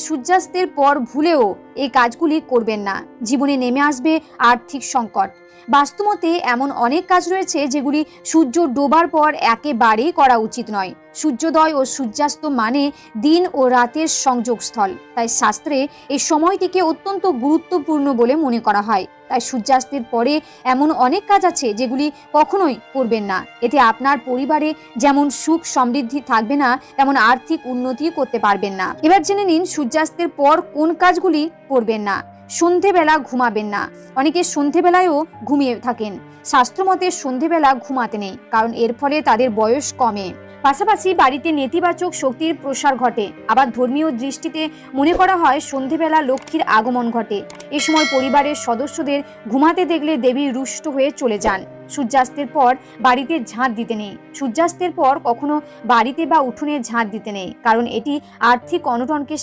সূর্যাস্তের পর ভুলেও এই কাজগুলি করবেন না, জীবনে নেমে আসবে আর্থিক সংকট। বাস্তুমতে এমন অনেক কাজ রয়েছে যেগুলি সূর্য ডোবার পর একেবারেই করা উচিত নয়। সূর্যোদয় ও সূর্যাস্ত মানে দিন ও রাতের সংযোগস্থল, তাই শাস্ত্রে এই সময়টিকে অত্যন্ত গুরুত্বপূর্ণ বলে মনে করা হয়। তাই সূর্যাস্তের পরে এমন অনেক কাজ আছে যেগুলি কখনোই করবেন না। এতে আপনার পরিবারে যেমন সুখ সমৃদ্ধি থাকবে না, তেমন আর্থিক উন্নতি করতে পারবেন না। এবার জেনে নিন সূর্যাস্তের পর কোন কাজগুলি করবেন না। সন্ধেবেলা ঘুমাবেন না। অনেকে সন্ধেবেলায়ও ঘুমিয়ে থাকেন। শাস্ত্রমতে সন্ধেবেলা ঘুমাতে নেই, কারণ এর ফলে তাদের বয়স কমে। পাশাপাশি বাড়িতে নেতিবাচক শক্তির প্রসার ঘটে। আবার ধর্মীয় দৃষ্টিতে মনে করা হয় সন্ধেবেলা লক্ষ্মীর আগমন ঘটে। এ সময় পরিবারের সদস্যদের ঘুমাতে দেখলে দেবী রুষ্ট হয়ে চলে যান। সূর্যাস্তের পর বাড়িতে ঝাঁট দিতে নেই। সূর্যাস্তের পর কখনো বাড়িতে বা উঠোনে ঝাঁট দিতে নেই, কারণ এটি আর্থিক অনটনকে